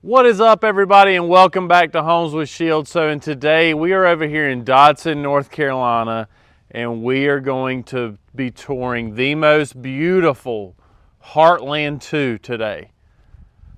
What is up, everybody, and welcome back to Homes with Shield. And today we are over here in Dodson, North Carolina, and we are going to be touring the most beautiful Heartland 2 today.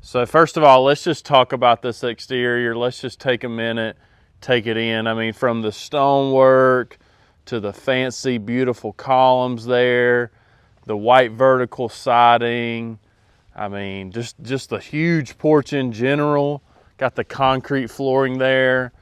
So first of all, let's just talk about this exterior. Let's just take a minute, take it in. I mean, from the stonework to the fancy, beautiful columns there, the white vertical siding. I mean, just the huge porch in general. Got the concrete flooring there.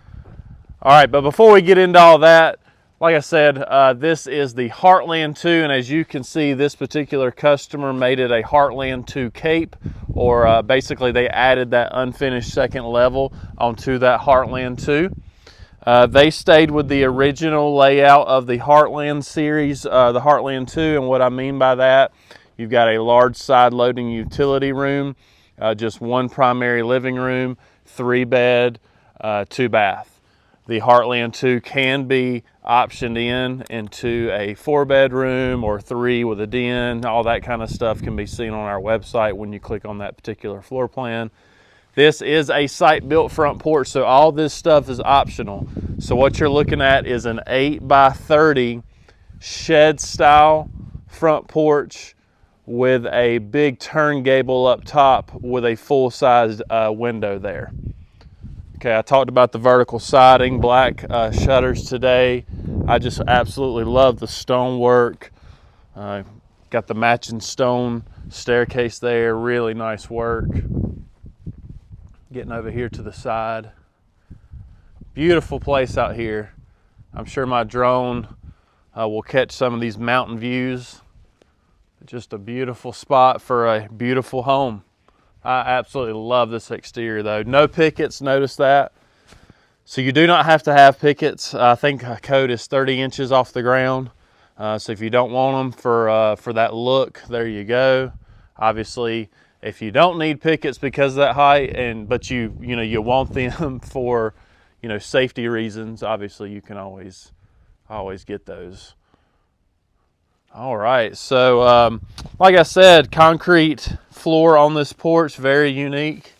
All right, but before we get into all that, like I said, this is the Heartland 2, and as you can see, this particular customer made it a Heartland 2 cape, or basically they added that unfinished second level onto that Heartland 2. They stayed with the original layout of the Heartland series, the Heartland 2, and what I mean by that, you've got a large side loading utility room, just one primary living room, 3-bed, 2-bath. The Heartland 2 can be optioned into a 4-bedroom or 3 with a den. All that kind of stuff can be seen on our website when you click on that particular floor plan. This is a site-built front porch, so all this stuff is optional. So what you're looking at is an 8x30 shed-style front porch with a big turn gable up top with a full-sized window there. Okay, I talked about the vertical siding, black shutters today. I just absolutely love the stonework. Got the matching stone staircase there, really nice work. Getting over here to the side. Beautiful place out here. I'm sure my drone will catch some of these mountain views. Just a beautiful spot for a beautiful home. I absolutely love this exterior though. No pickets, notice that. So you do not have to have pickets. I think code is 30 inches off the ground. So if you don't want them for that look, there you go. Obviously, if you don't need pickets because of that height, but you want them for safety reasons, obviously you can always get those. All right, so like I said, concrete floor on this porch, very unique.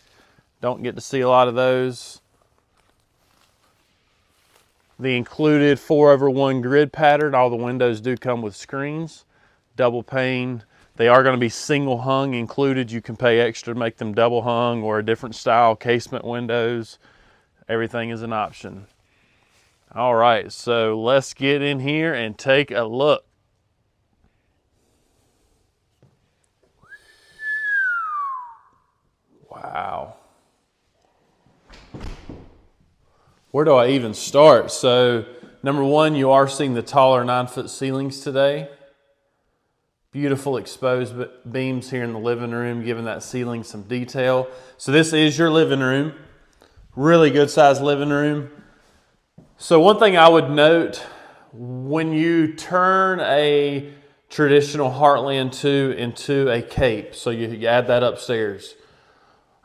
Don't get to see a lot of those. The included 4/1 grid pattern. All the windows do come with screens, double pane. They are going to be single hung included. You can pay extra to make them double hung or a different style casement windows. Everything is an option. All right, so let's get in here and take a look. Wow. Where do I even start? So, number one, you are seeing the taller 9-foot ceilings today. Beautiful exposed beams here in the living room, giving that ceiling some detail. So this is your living room. Really good sized living room. So one thing I would note, when you turn a traditional Heartland 2 into a cape, so you add that upstairs.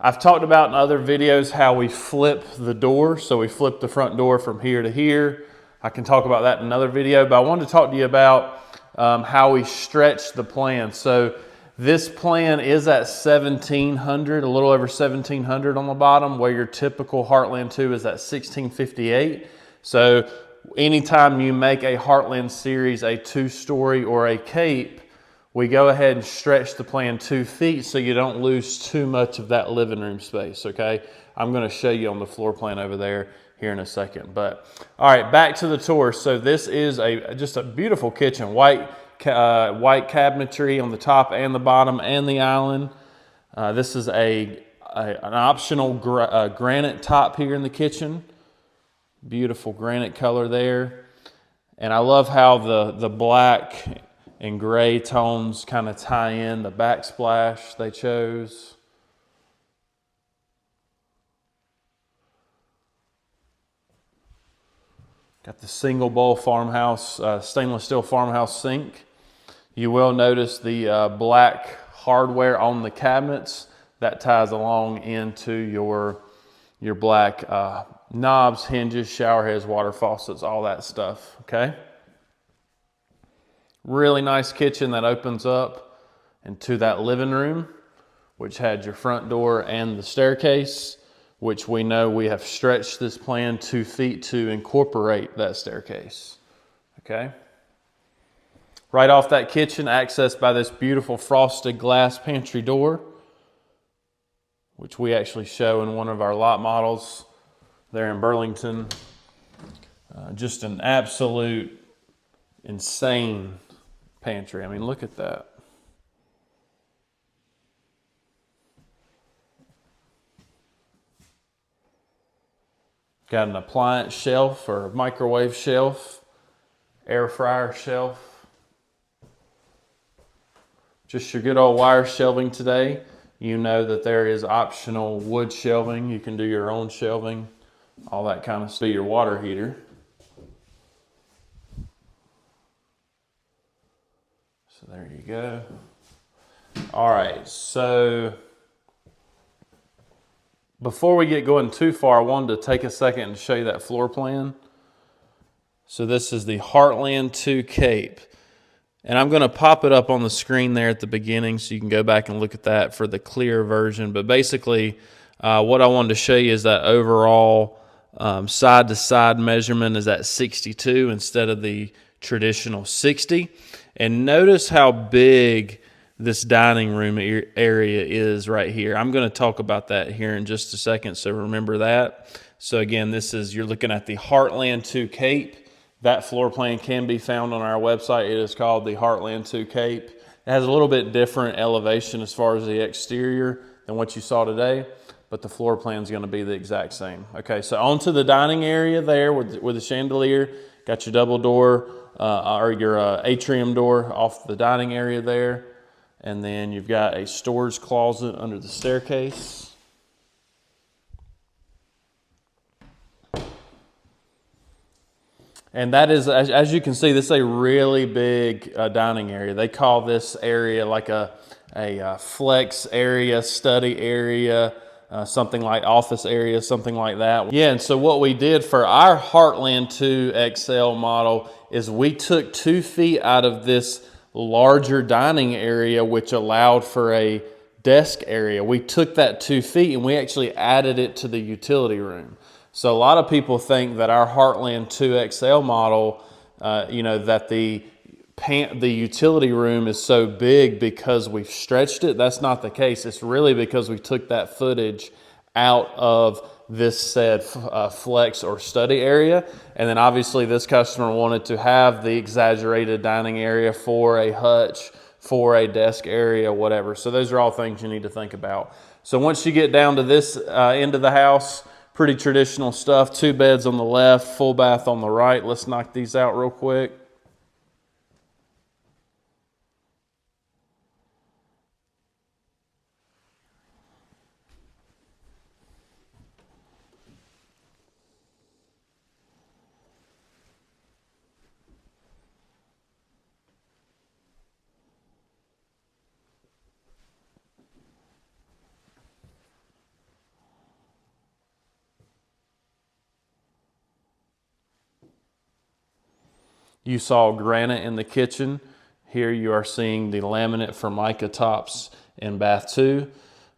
I've talked about in other videos how we flip the door. So we flip the front door from here to here. I can talk about that in another video, but I wanted to talk to you about how we stretch the plan. So this plan is at 1,700, a little over 1,700 on the bottom, where your typical Heartland 2 is at 1,658. So anytime you make a Heartland series a 2-story or a cape, we go ahead and stretch the plan 2 feet so you don't lose too much of that living room space, okay? I'm gonna show you on the floor plan over there here in a second. But all right, back to the tour. So this is just a beautiful kitchen, white cabinetry on the top and the bottom and the island. This is an optional granite top here in the kitchen. Beautiful granite color there. And I love how the black and gray tones kind of tie in the backsplash they chose. Got the single bowl farmhouse, stainless steel farmhouse sink. You will notice the black hardware on the cabinets. That ties along into your black knobs, hinges, shower heads, water faucets, all that stuff, okay? Really nice kitchen that opens up into that living room, which had your front door and the staircase. which we know we have stretched this plan 2 feet to incorporate that staircase, okay? Right off that kitchen, accessed by this beautiful frosted glass pantry door, which we actually show in one of our lot models there in Burlington. Just an absolute insane pantry. I mean, look at that. Got an appliance shelf or microwave shelf, air fryer shelf. Just your good old wire shelving today. You know that there is optional wood shelving. You can do your own shelving, all that kind of stuff. Your water heater. So there you go. All right, so before we get going too far, I wanted to take a second and show you that floor plan. So this is the Heartland 2 Cape. And I'm going to pop it up on the screen there at the beginning so you can go back and look at that for the clear version. But basically, what I wanted to show you is that overall side-to-side measurement is at 62 instead of the traditional 60. And notice how big this dining room area is right here. I'm going to talk about that here in just a second, so remember that. So again, you're looking at the Heartland 2 Cape. That floor plan can be found on our website. It is called the Heartland 2 Cape. It has a little bit different elevation as far as the exterior than what you saw today, but the floor plan is going to be the exact same. Okay, so onto the dining area there with the chandelier. Got your double door or your atrium door off the dining area there. And then you've got a storage closet under the staircase. And that is, as you can see, this is a really big dining area. They call this area like a flex area, study area, something like office area, something like that. Yeah, and so what we did for our Heartland 2 XL model is we took 2 feet out of this larger dining area, which allowed for a desk area. We took that 2 feet and we actually added it to the utility room. So a lot of people think that our Heartland 2 XL model, that the utility room is so big because we've stretched it. That's not the case. It's really because we took that footage out of this said flex or study area. And then obviously this customer wanted to have the exaggerated dining area for a hutch, for a desk area, whatever. So those are all things you need to think about. So once you get down to this end of the house, pretty traditional stuff. 2 beds on the left, full bath on the right. Let's knock these out real quick. You saw granite in the kitchen. Here you are seeing the laminate Formica tops in bath 2.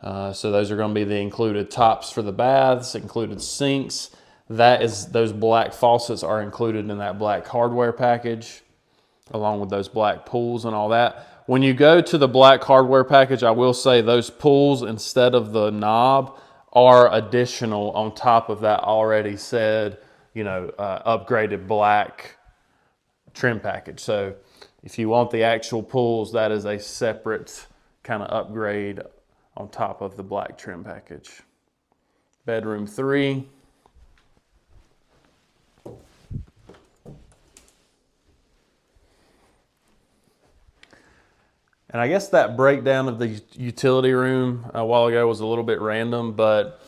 So those are going to be the included tops for the baths, included sinks. Those black faucets are included in that black hardware package, along with those black pools and all that. When you go to the black hardware package, I will say those pools, instead of the knob, are additional on top of that already said, upgraded black trim package. So if you want the actual pools, that is a separate kind of upgrade on top of the black trim package. Bedroom 3. And I guess that breakdown of the utility room a while ago was a little bit random, but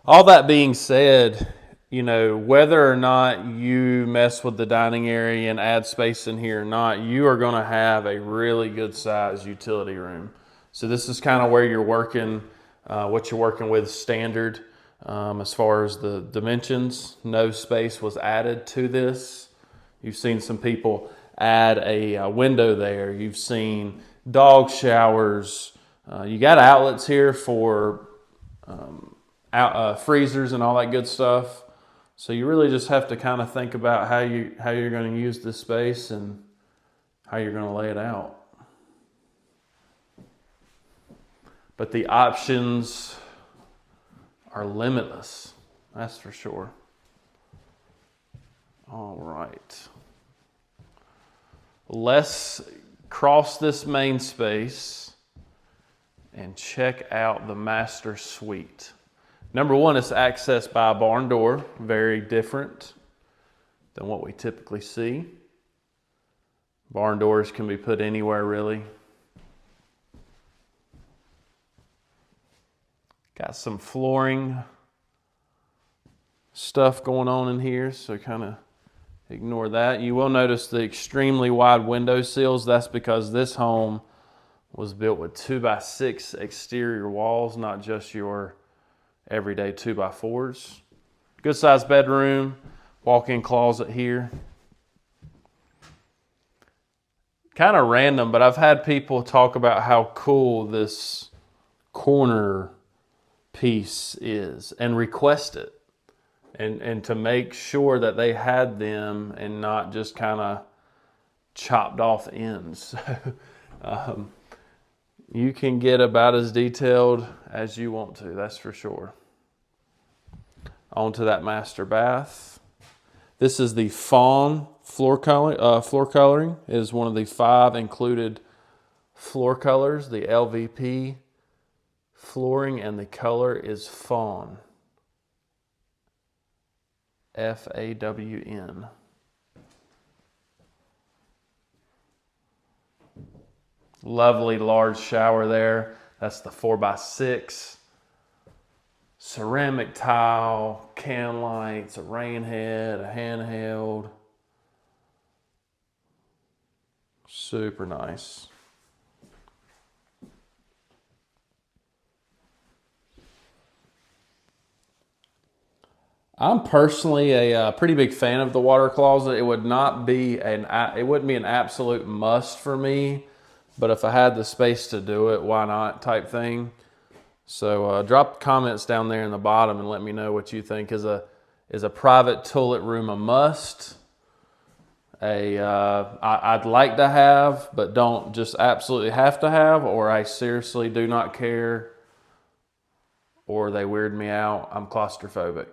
all that being said, whether or not you mess with the dining area and add space in here or not, you are going to have a really good size utility room. So this is kind of where you're working, what you're working with standard as far as the dimensions. No space was added to this. You've seen some people add a window there. You've seen dog showers. You got outlets here for freezers and all that good stuff. So you really just have to kind of think about how you're going to use this space and how you're going to lay it out. But the options are limitless, that's for sure. All right. Let's cross this main space and check out the master suite. Number one is accessed by a barn door, very different than what we typically see. Barn doors can be put anywhere really. Got some flooring stuff going on in here, so kind of ignore that. You will notice the extremely wide window sills. That's because this home was built with 2x6 exterior walls, not just your everyday 2x4s. Good sized bedroom, walk-in closet here. Kind of random, but I've had people talk about how cool this corner piece is and request it. And to make sure that they had them and not just kind of chopped off ends. You can get about as detailed as you want to, that's for sure. On to that master bath. This is the fawn floor coloring. It is one of the 5 included floor colors, the LVP flooring, and the color is fawn. F-A-W-N. Lovely large shower there. That's the 4x6. Ceramic tile, can lights, a rain head, a handheld. Super nice. I'm personally a pretty big fan of the water closet. It wouldn't be an absolute must for me, but if I had the space to do it, why not type thing. So drop comments down there in the bottom and let me know what you think. Is a private toilet room a must? I'd like to have, but don't just absolutely have to have, or I seriously do not care, or they weird me out. I'm claustrophobic.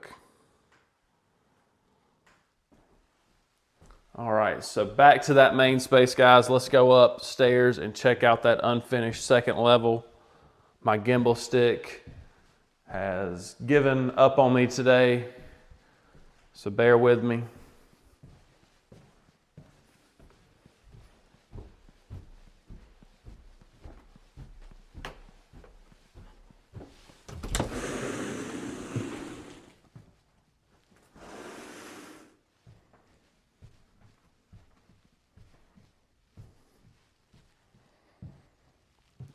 All right, so back to that main space, guys. Let's go upstairs and check out that unfinished second level. My gimbal stick has given up on me today, so bear with me.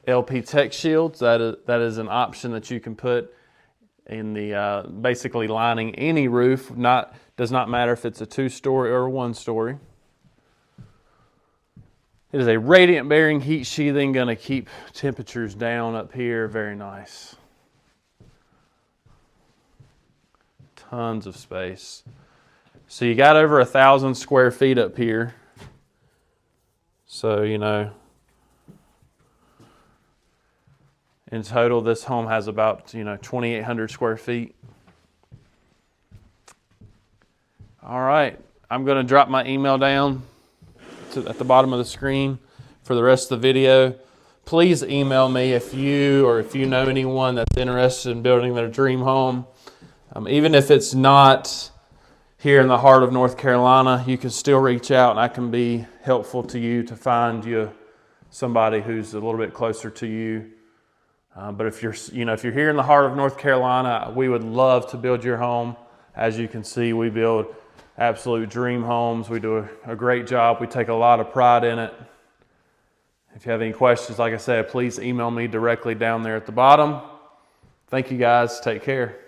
LP Tech Shields, that is an option that you can put in the basically lining any roof. Does not matter if it's a 2-story or a 1-story. It is a radiant bearing heat sheathing, going to keep temperatures down up here. Very nice. Tons of space. So you got over 1,000 square feet up here. So, you know, in total, this home has about, 2,800 square feet. All right, I'm going to drop my email down at the bottom of the screen for the rest of the video. Please email me if you know anyone that's interested in building their dream home. Even if it's not here in the heart of North Carolina, you can still reach out and I can be helpful to you to find you somebody who's a little bit closer to you. But if you're here in the heart of North Carolina, we would love to build your home. As you can see, we build absolute dream homes. We do a great job. We take a lot of pride in it. If you have any questions, like I said, please email me directly down there at the bottom. Thank you guys. Take care.